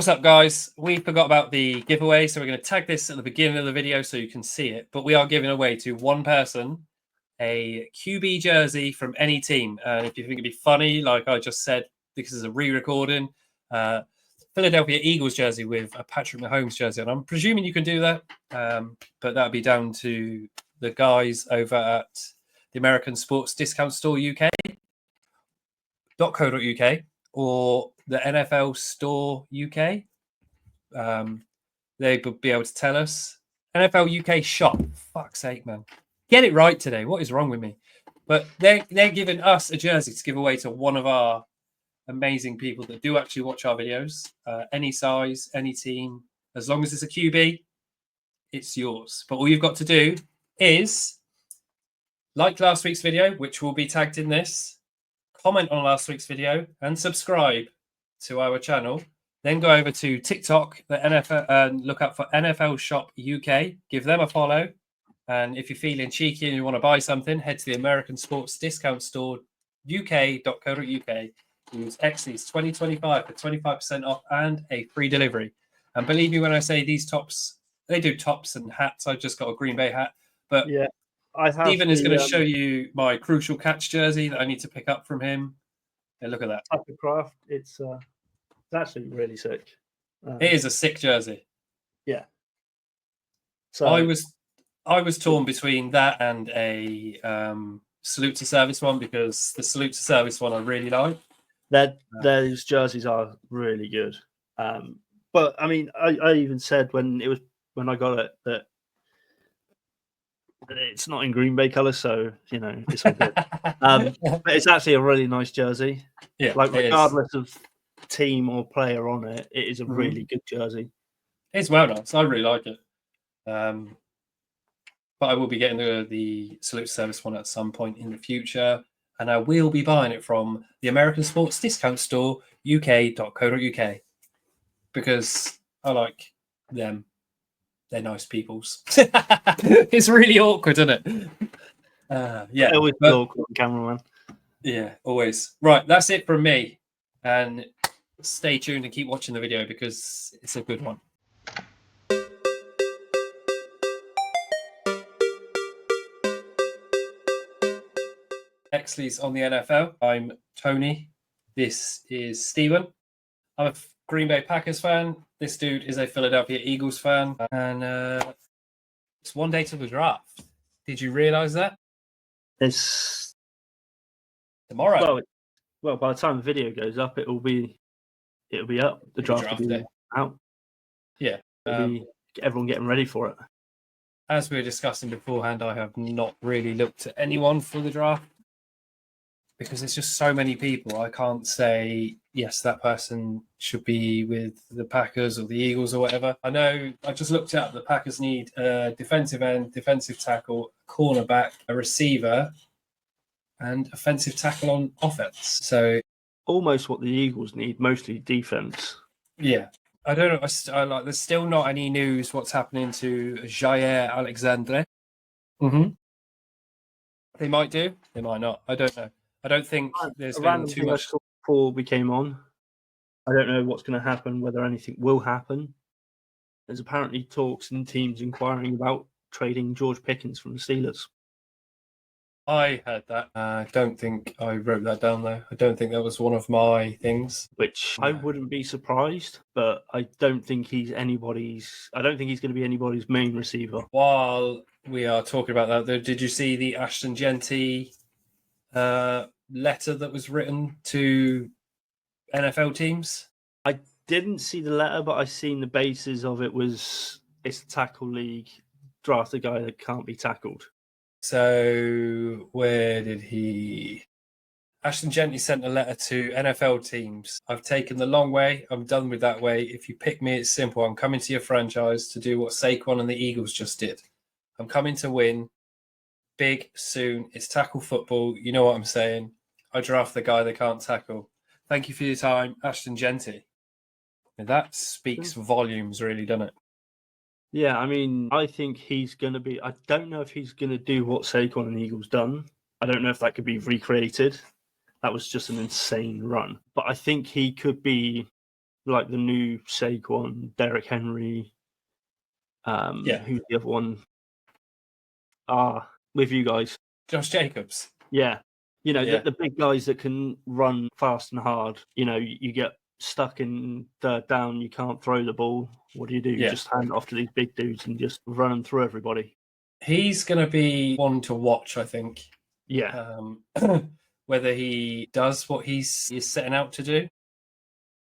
What's up, guys? We forgot about the giveaway, so we're going to tag this at the beginning of the video so you can see it. But we are giving away to one person a QB jersey from any team. And if you think it'd be funny, like I just said, this is a re-recording. Philadelphia Eagles jersey with a Patrick Mahomes jersey, and I'm presuming you can do that. But that'll be down to the guys over at the American Sports Discount Store UK.co.uk or the NFL Store UK. They would be able to tell us. NFL UK shop. Fuck's sake, man. Get it right today. What is wrong with me? But they're giving us a jersey to give away to one of our amazing people that do actually watch our videos. Any size, any team. As long as it's a QB, it's yours. But all you've got to do is like last week's video, which will be tagged in this, comment on last week's video, and subscribe to our channel. Then go over to TikTok, the NFL, and look up for NFL Shop UK. Give them a follow. And if you're feeling cheeky and you want to buy something, head to the American Sports Discount Store UK.co.uk. Use Exley's 2025 for 25% off and a free delivery. And believe me when I say these tops, they do tops and hats. I've just got a Green Bay hat. But yeah, Stephen is going to show you my Crucial Catch jersey that I need to pick up from him. And look at that. Type of craft. It's actually really sick. It is a sick jersey. Yeah. So I was torn between that and a Salute to Service one, because the Salute to Service one I really like. Those jerseys are really good. But I mean, I even said when I got it that it's not in Green Bay colours, so it's all good. But it's actually a really nice jersey. Yeah, like regardless of team or player on it, it is a really good jersey. It's well nice. I really like it. But I will be getting the Salute to Service one at some point in the future, and I will be buying it from the American Sports Discount Store UK.co.uk because I like them. They're nice peoples. It's really awkward, isn't it? Yeah, always awkward on camera, man. Yeah, always. Right, that's it from me, and stay tuned and keep watching the video because it's a good one. Exley's on the NFL. I'm Tony. This is Stephen. I'm a Green Bay Packers fan. This dude is a Philadelphia Eagles fan. And it's one day till the draft. Did you realize that? It's tomorrow. Well, by the time the video goes up, it'll be up. The draft will be out. Yeah. Everyone getting ready for it. As we were discussing beforehand, I have not really looked at anyone for the draft because there's just so many people. I can't say, yes, that person should be with the Packers or the Eagles or whatever. I know I just looked up, the Packers need a defensive end, defensive tackle, cornerback, a receiver, and offensive tackle on offense. So almost what the Eagles need, mostly defense. Yeah. I don't know. There's still not any news what's happening to Jair Alexandre. They might do. They might not. I don't know. I don't think there's been too much. Before we came on, I don't know what's going to happen, whether anything will happen. There's apparently talks and teams inquiring about trading George Pickens from the Steelers. I heard that. I don't think I wrote that down, though. I don't think that was one of my things. Which I wouldn't be surprised, but I don't think he's anybody's. I don't think he's going to be anybody's main receiver. While we are talking about that, though, did you see the Ashton Genty letter that was written to NFL teams? I didn't see the letter, but I seen the basis of it was it's a tackle league. Draft a guy that can't be tackled. So where did he... Ashton Genty sent a letter to NFL teams. I've taken the long way. I'm done with that way. If you pick me, it's simple. I'm coming to your franchise to do what Saquon and the Eagles just did. I'm coming to win. Big, soon. It's tackle football. You know what I'm saying. I draft the guy that can't tackle. Thank you for your time, Ashton Genty. And that speaks volumes, really, doesn't it? Yeah, I mean, I think he's going to be... I don't know if he's going to do what Saquon and the Eagles done. I don't know if that could be recreated. That was just an insane run. But I think he could be like the new Saquon, Derrick Henry. Who's the other one? With you guys. Josh Jacobs. Yeah. Yeah. The big guys that can run fast and hard. You get stuck in third down, you can't throw the ball. What do? You Yeah. just hand it off to these big dudes and just run them through everybody. He's going to be one to watch, I think. Yeah. Whether he does what he's setting out to do.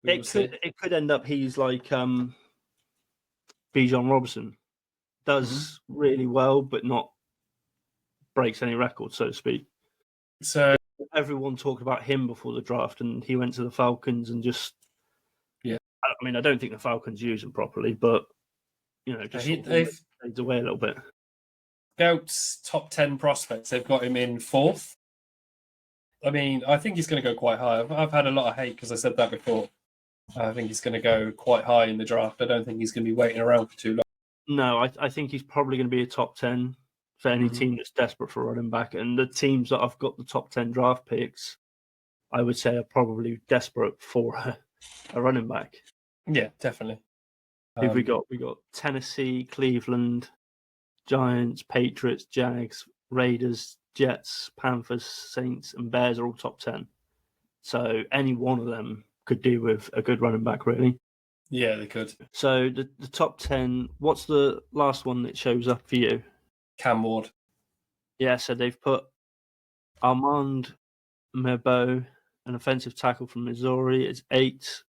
It could end up he's like Bijan Robinson. Does really well, but not breaks any records, so to speak. So everyone talked about him before the draft, and he went to the Falcons and just. Yeah. I mean, I don't think the Falcons use him properly, but just fades away a little bit. Scouts top 10 prospects, they've got him in 4th. I mean, I think he's going to go quite high. I've had a lot of hate because I said that before. I think he's going to go quite high in the draft. I don't think he's going to be waiting around for too long. No, I think he's probably going to be a top 10 for any team that's desperate for a running back. And the teams that I've got the top 10 draft picks, I would say are probably desperate for a running back. Yeah, definitely. Who've we got? We got Tennessee, Cleveland, Giants, Patriots, Jags, Raiders, Jets, Panthers, Saints, and Bears are all top 10. So any one of them could do with a good running back, really. Yeah, they could. So the top 10, what's the last one that shows up for you? Cam Ward. Yeah, so they've put Armand Merbeau, an offensive tackle from Missouri, is 8.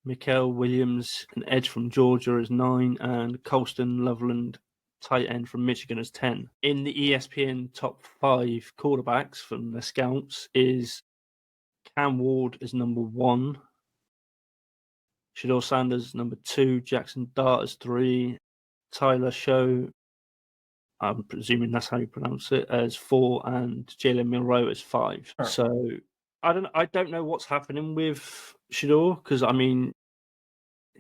Mikael Williams, an edge from Georgia, is 9. And Colston Loveland, tight end from Michigan, is 10. In the ESPN top 5 quarterbacks from the scouts is Cam Ward is number 1. Shedeur Sanders, number 2. Jackson Dart is 3. Tyler Show, I'm presuming that's how you pronounce it, as 4. And Jalen Milroe is 5. Sure. So I don't know what's happening with Shedeur, because, I mean,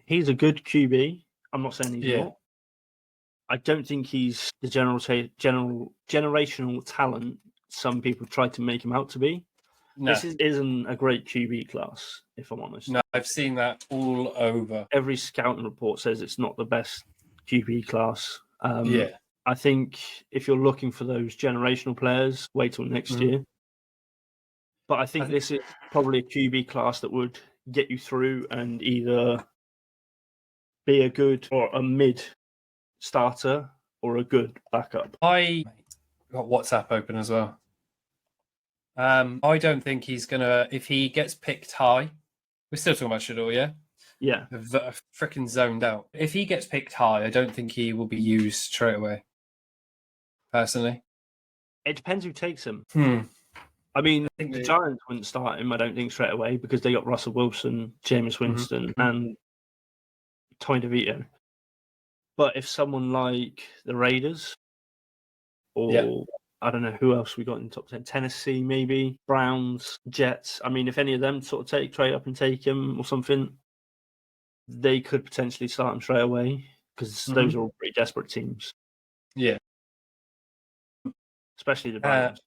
he's a good QB. I'm not saying he's not. I don't think he's the generational talent some people try to make him out to be. No. This isn't a great QB class, if I'm honest. No, I've seen that all over. Every scouting report says it's not the best QB class. I think if you're looking for those generational players, wait till next year. But I think this is probably a QB class that would get you through and either be a good or a mid starter or a good backup. I got WhatsApp open as well. I don't think he's gonna. If he gets picked high, we're still talking about Shedeur, yeah. Yeah, freaking zoned out. If he gets picked high, I don't think he will be used straight away. Personally, it depends who takes him. I mean, the Giants wouldn't start him, I don't think, straight away because they got Russell Wilson, Jameis Winston, and Tommy DeVito. But if someone like the Raiders or I don't know who else we got in the top 10, Tennessee maybe, Browns, Jets, I mean, if any of them sort of trade up and take him or something, they could potentially start him straight away because those are all pretty desperate teams. Yeah. Especially the Browns.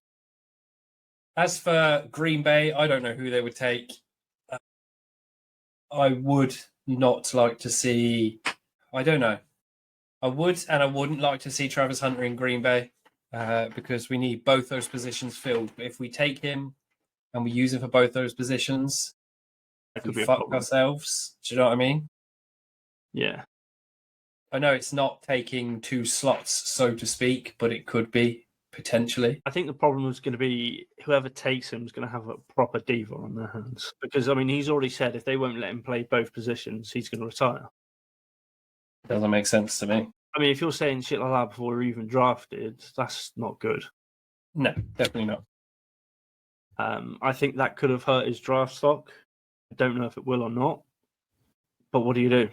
As for Green Bay, I don't know who they would take. I would not like to see... I don't know. I would and I wouldn't like to see Travis Hunter in Green Bay because we need both those positions filled. But if we take him and we use him for both those positions, we fuck ourselves. Do you know what I mean? Yeah. I know it's not taking 2 slots, so to speak, but it could be, potentially. I think the problem is going to be whoever takes him is going to have a proper diva on their hands. Because, I mean, he's already said if they won't let him play both positions, he's going to retire. Doesn't make sense to me. I mean, if you're saying shit like that before you're even drafted, that's not good. No, definitely not. I think that could have hurt his draft stock. I don't know if it will or not. But what do you do?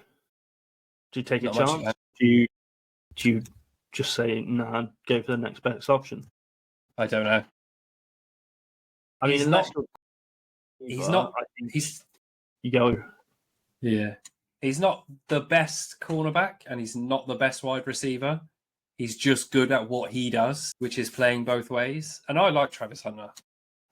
Do you take a chance? Do you just say, nah, go for the next best option? I don't know. I mean, you go. Yeah. He's not the best cornerback and he's not the best wide receiver. He's just good at what he does, which is playing both ways. And I like Travis Hunter.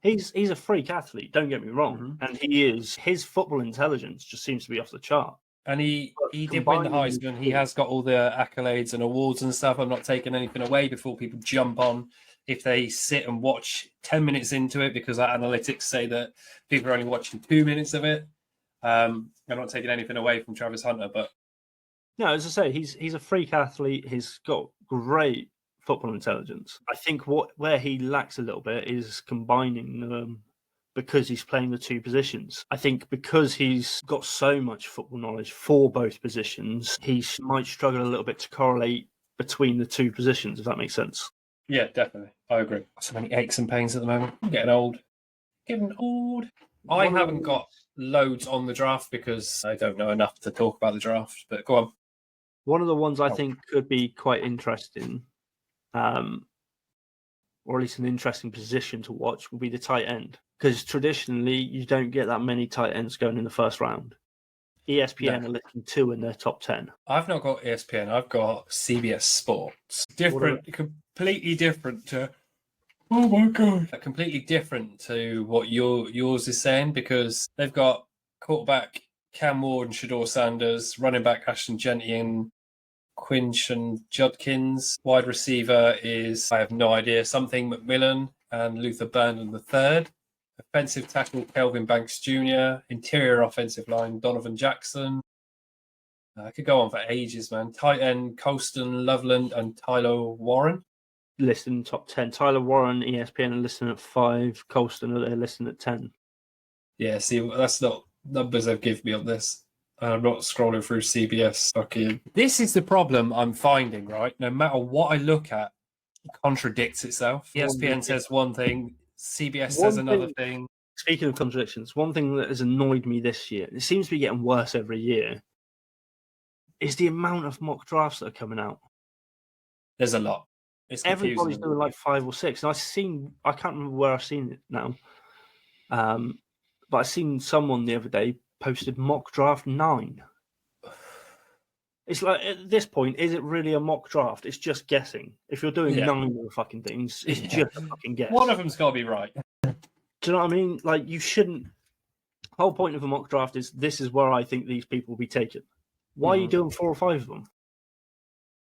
He's a freak athlete. Don't get me wrong, and he is. His football intelligence just seems to be off the chart. And he But did win the combining these Heisman. He two- has got all the accolades and awards and stuff. I'm not taking anything away before people jump on if they sit and watch 10 minutes into it, because our analytics say that people are only watching 2 minutes of it. I'm not taking anything away from Travis Hunter, but No, as I say, he's a freak athlete. He's got great football intelligence. I think where he lacks a little bit is combining because he's playing the two positions. I think because he's got so much football knowledge for both positions, he might struggle a little bit to correlate between the two positions, if that makes sense. yeah, definitely. I agree. So many aches and pains at the moment. I'm getting old. Getting old. I haven't got loads on the draft because I don't know enough to talk about the draft, but go on. One of the ones I think could be quite interesting, or at least an interesting position to watch, will be the tight end. Because traditionally, you don't get that many tight ends going in the first round. ESPN are listing 2 in their top 10. I've not got ESPN. I've got CBS Sports. Different, completely different to. Oh my god! Completely different to what yours is saying, because they've got quarterback Cam Ward and Shador Sanders, running back Ashton Genty and Quinton Judkins. Wide receiver is, I have no idea, something McMillan and Luther Burden III. Offensive tackle Kelvin Banks Jr. Interior offensive line Donovan Jackson. I could go on for ages, man. Tight end Colston Loveland and Tyler Warren. Listed in the top 10. Tyler Warren, ESPN are listing at 5. Colston are listing at 10. Yeah, see, that's not numbers they've given me on this. I'm not scrolling through CBS. Fucking. This is the problem I'm finding, right? No matter what I look at, it contradicts itself. ESPN says one thing, CBS says another thing. Speaking of contradictions, one thing that has annoyed me this year, it seems to be getting worse every year, is the amount of mock drafts that are coming out. There's a lot. It's confusing. Everybody's doing like 5 or 6. And I can't remember where I've seen it now. But I seen someone the other day posted mock draft 9. It's like, at this point, is it really a mock draft? It's just guessing. If you're doing 9 of the fucking things, it's just a fucking guess. One of them's got to be right. Do you know what I mean? Like, you shouldn't. The whole point of a mock draft is this is where I think these people will be taken. Why are you doing 4 or 5 of them?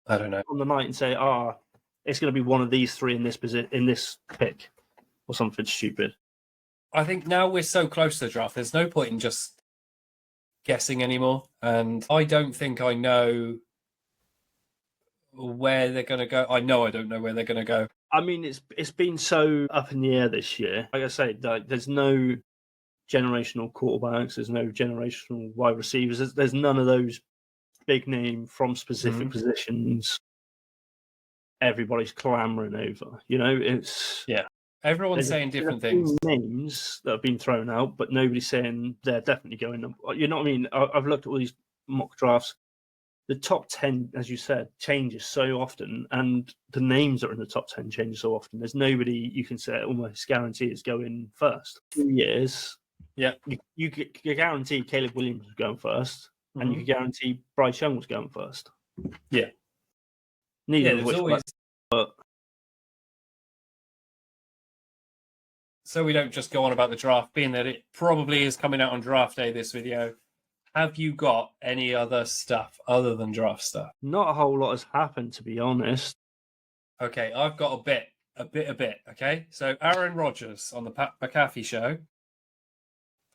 I don't know. On the night and say, it's going to be one of these 3 in this pick, or something stupid. I think now we're so close to the draft, there's no point in just guessing anymore. And I don't think I know where they're going to go. I know I don't know where they're going to go. I mean, it's been so up in the air this year. Like I say, there's no generational quarterbacks. There's no generational wide receivers. There's none of those big name from specific positions. Everybody's clamoring over. You know, it's Everyone's saying different things. Names that have been thrown out, but nobody's saying they're definitely going. You know what I mean? I've looked at all these mock drafts. The top 10, as you said, changes so often, and the names that are in the top 10 change so often. There's nobody you can say almost guarantee is going first. 2 years, you guarantee Caleb Williams was going first, and you could guarantee Bryce Young was going first. Yeah. Neither of which always... but so we don't just go on about the draft, being that it probably is coming out on draft day, this video. Have you got any other stuff other than draft stuff? Not a whole lot has happened, to be honest. Okay, I've got a bit. Okay, so Aaron Rodgers on the Pat McAfee show.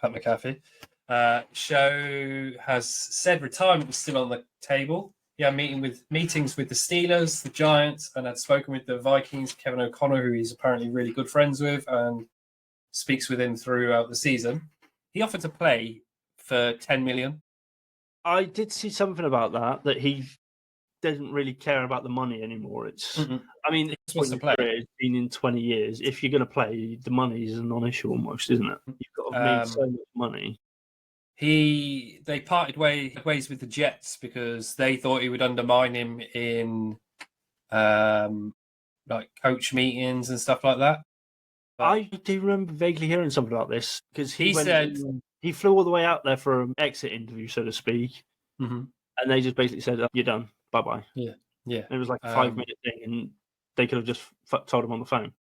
Pat McAfee show has said retirement is still on the table. Yeah, meetings with the Steelers, the Giants, and had spoken with the Vikings, Kevin O'Connor, who he's apparently really good friends with, and speaks with him throughout the season. He offered to play for $10 million. I did see something about that he doesn't really care about the money anymore. It's, I mean, he wants to play. It's been in 20 years. If you're going to play, the money is a non-issue almost, isn't it? You've got to make so much money. They parted ways with the Jets because they thought he would undermine him in like coach meetings and stuff like that. But I do remember vaguely hearing something about this because he said he flew all the way out there for an exit interview, so to speak, and they just basically said, "You're done, bye bye." Yeah. And it was like a 5-minute thing, and they could have just told him on the phone.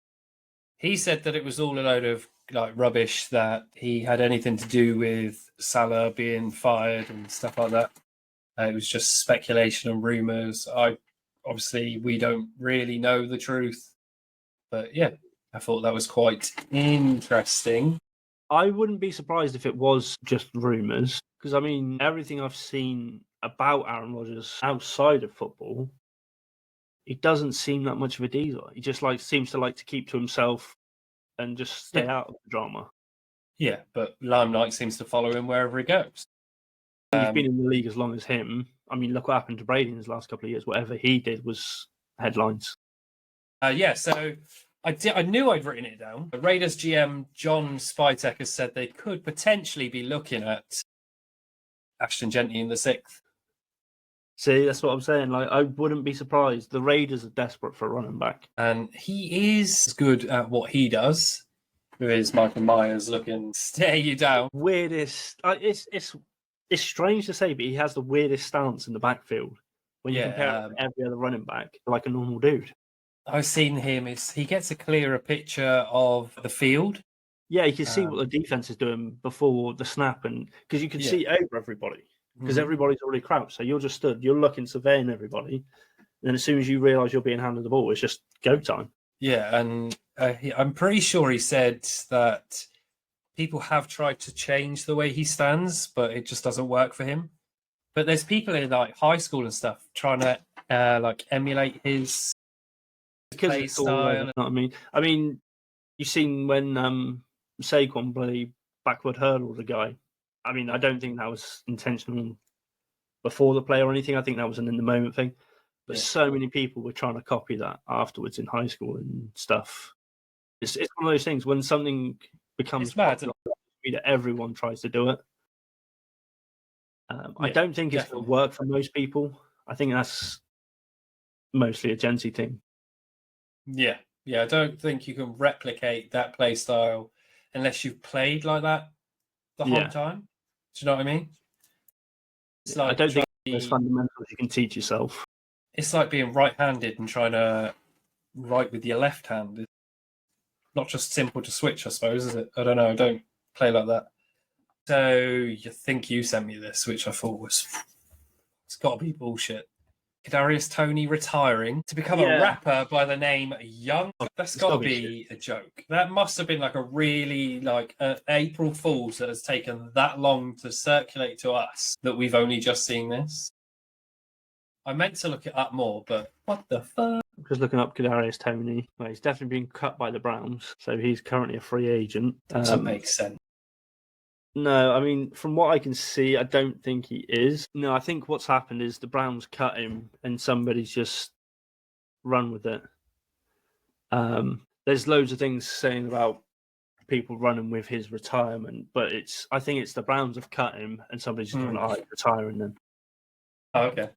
He said that it was all a load of like rubbish that he had anything to do with Salah being fired and stuff like that. It was just speculation and rumors. Obviously we don't really know the truth, but yeah, I thought that was quite interesting. I wouldn't be surprised if it was just rumours, because I mean, everything I've seen about Aaron Rodgers outside of football, he doesn't seem that much of a diesel. He just seems to like to keep to himself and just stay out of the drama. Yeah, but limelight seems to follow him wherever he goes. You've been in the league as long as him. I mean, look what happened to Brady in his last couple of years. Whatever he did was headlines. Yeah, so I knew I'd written it down. The Raiders GM John Spytek has said they could potentially be looking at Ashton Genty in the 6th. See, that's what I'm saying. I wouldn't be surprised. The Raiders are desperate for a running back, and he is good at what he does. With his Michael Myers looking stare you down. Weirdest. It's strange to say, but he has the weirdest stance in the backfield when you compare it to every other running back, like a normal dude. I've seen him. He gets a clearer picture of the field. Yeah, you can see what the defense is doing before the snap, and because you can see over everybody. Because everybody's already crouched. So you're just stood, you're looking, surveying everybody. And then as soon as you realise you're being handed the ball, it's just go time. Yeah, and I'm pretty sure he said that people have tried to change the way he stands, but it just doesn't work for him. But there's people in like high school and stuff trying to like emulate his play style. You know what I mean? I mean, you've seen when Saquon play backward hurdle the guy. I mean, I don't think that was intentional before the play or anything. I think that was an in the moment thing. But so many people were trying to copy that afterwards in high school and stuff. It's one of those things when something becomes popular that everyone tries to do it. I don't think it's going to work for most people. I think that's mostly a Genty thing. Yeah. I don't think you can replicate that play style unless you've played like that the whole time. Do you know what I mean? It's like I don't think there's fundamentals you can teach yourself. It's like being right-handed and trying to write with your left hand. It's not just simple to switch, I suppose, is it? I don't know. I don't play like that. So you think you sent me this, which I thought it's got to be bullshit. Kadarius Toney retiring to become a rapper by the name Young. That's got to be a joke. That must have been like a really April Fool's that has taken that long to circulate to us that we've only just seen this. I meant to look it up more, but what the fuck? I'm just looking up Kadarius Toney. Well, he's definitely been cut by the Browns, so he's currently a free agent. Doesn't make sense. No, I mean, from what I can see, I don't think he is. No, I think what's happened is the Browns cut him and somebody's just run with it. There's loads of things saying about people running with his retirement, but I think it's the Browns have cut him and somebody's just gone, retiring then. Oh, okay.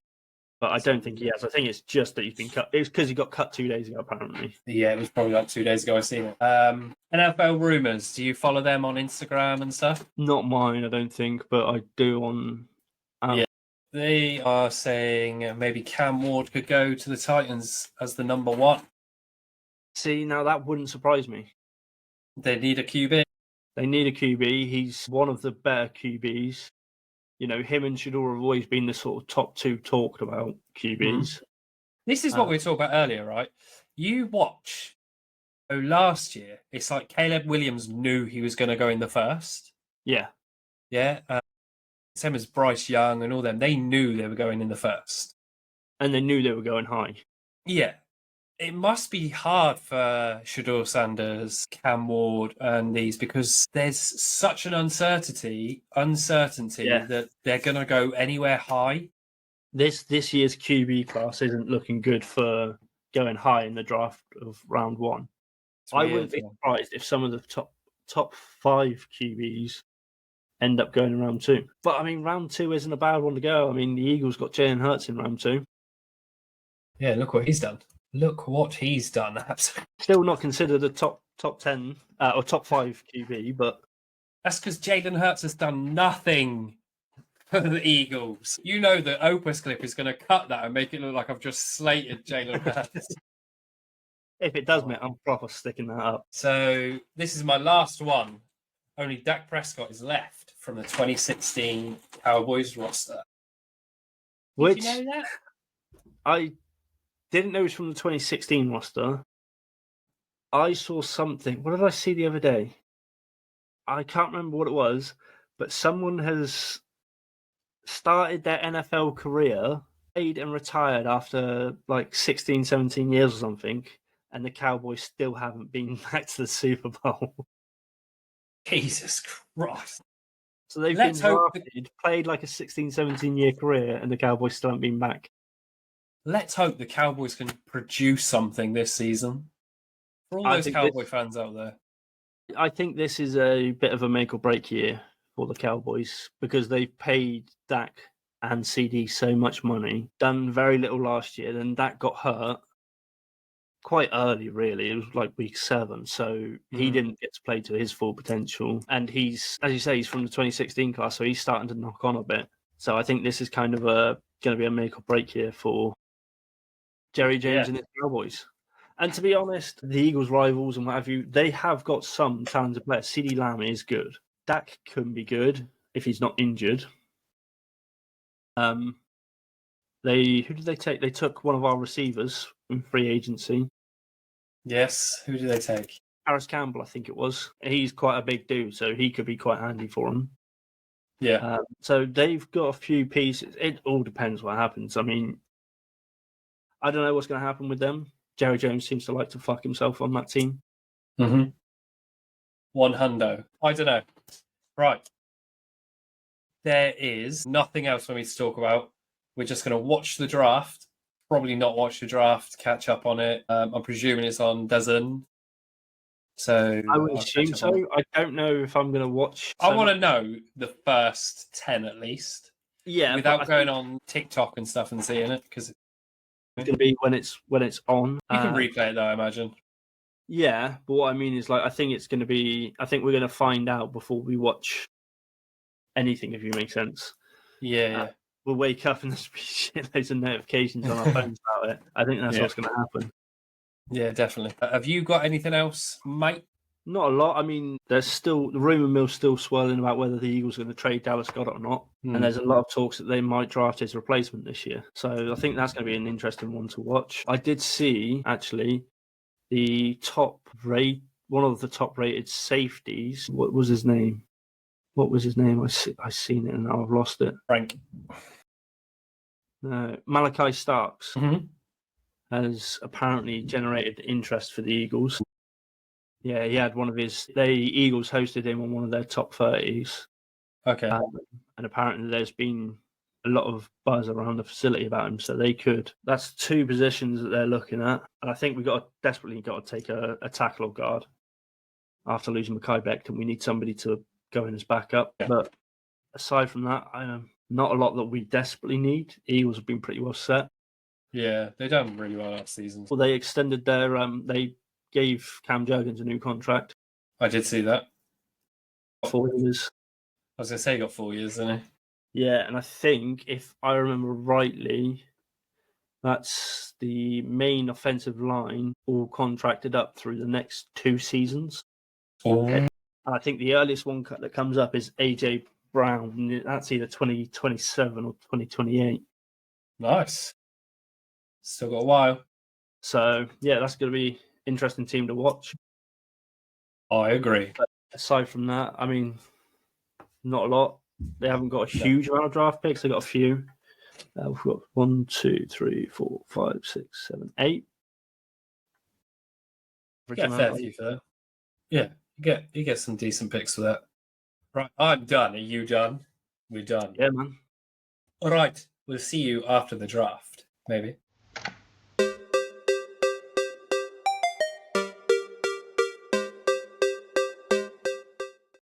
But I don't think he has. I think it's just that he's been cut. It's because he got cut 2 days ago, apparently. Yeah, it was probably like 2 days ago I seen it. NFL Rumors, do you follow them on Instagram and stuff? Not mine, I don't think, but I do on... Yeah. They are saying maybe Cam Ward could go to the Titans as the number 1. See, now that wouldn't surprise me. They need a QB. They need a QB. He's one of the better QBs. You know, him and Shador have always been the sort of top 2 talked about QBs. This is what we were talking about earlier, right? You watch last year, it's like Caleb Williams knew he was going to go in the first. Yeah. Yeah. Same as Bryce Young and all them. They knew they were going in the first. And they knew they were going high. Yeah. It must be hard for Shador Sanders, Cam Ward, and these because there's such an uncertainty that they're going to go anywhere high. This year's QB class isn't looking good for going high in the draft of round 1. I wouldn't be surprised if some of the top 5 QBs end up going in round 2. But I mean, round 2 isn't a bad one to go. I mean, the Eagles got Jalen Hurts in round 2. Yeah, look what he's done. Look what he's done. Still not considered a top 10 or top 5 QB, but that's because Jalen Hurts has done nothing for the Eagles. You know that Opus clip is going to cut that and make it look like I've just slated Jalen Hurts. If it does, mate, I'm proper sticking that up. So this is my last one. Only Dak Prescott is left from the 2016 Cowboys roster. Which Did you know that? I didn't know it was from the 2016 roster. I saw something. What did I see the other day? I can't remember what it was, but someone has started their NFL career, played and retired after like 16, 17 years or something, and the Cowboys still haven't been back to the Super Bowl. Jesus Christ. So they've Let's been hope drafted, played like a 16, 17-year career, and the Cowboys still haven't been back. Let's hope the Cowboys can produce something this season. For all those Cowboy fans out there. I think this is a bit of a make or break year for the Cowboys because they've paid Dak and CD so much money, done very little last year, then Dak got hurt quite early, really. It was like week 7, so he didn't get to play to his full potential. And he's, as you say, he's from the 2016 class, so he's starting to knock on a bit. So I think this is kind of going to be a make or break year for Jerry Jones and his Cowboys. And to be honest, the Eagles' rivals and what have you, they have got some talented players. CeeDee Lamb is good. Dak can be good if he's not injured. Who did they take? They took one of our receivers in free agency. Yes, who did they take? Harris Campbell, I think it was. He's quite a big dude, so he could be quite handy for them. Yeah. So they've got a few pieces. It all depends what happens. I mean, I don't know what's going to happen with them. Jerry Jones seems to like to fuck himself on that team. Mm-hmm. One hundo. I don't know. Right. There is nothing else for me to talk about. We're just going to watch the draft. Probably not watch the draft, catch up on it. I'm presuming it's on DAZN. So I would assume so. I don't know if I'm going to watch. I want to know the first 10 at least. Yeah, without going on TikTok and stuff and seeing it, because it's going to be when it's on. You can replay it though, I imagine. Yeah, but what I mean is, like, I think it's going to be. I think we're going to find out before we watch anything, if you make sense. Yeah. We'll wake up and there's shitloads of notifications on our phones about it. I think that's what's going to happen. Yeah, definitely. Have you got anything else, mate? Not a lot. I mean, there's still the rumor mill's still swirling about whether the Eagles are going to trade Dallas Goedert or not, and there's a lot of talks that they might draft his replacement this year. So I think that's going to be an interesting one to watch. I did see actually one of the top rated safeties. What was his name? I seen it and now I've lost it. Frank. No, Malachi Starks Mm-hmm. has apparently generated interest for the Eagles. Yeah, he had the Eagles hosted him on one of their top 30s. Okay. And apparently there's been a lot of buzz around the facility about him, so that's 2 positions that they're looking at. And I think we've desperately got to take a tackle or guard after losing Mekhi Becton. We need somebody to go in as backup. Yeah. But aside from that, not a lot that we desperately need. Eagles have been pretty well set. Yeah, they've done really well last season. Well, they extended their they gave Cam Jurgens a new contract. I did see that. 4 years. I was going to say he got 4 years, didn't he? Yeah, and I think, if I remember rightly, that's the main offensive line all contracted up through the next 2 seasons. Oh. And I think the earliest one that comes up is AJ Brown. That's either 2027 or 2028. Nice. Still got a while. So, yeah, that's going to be an interesting team to watch. I agree. But aside from that, I mean, not a lot. They haven't got a huge amount of draft picks. They've got a few. We've got 1, 2, 3, 4, 5, 6, 7, 8. Get a fair few for that. Yeah, you get some decent picks for that. Right, I'm done. Are you done? We're done. Yeah, man. All right, we'll see you after the draft, maybe.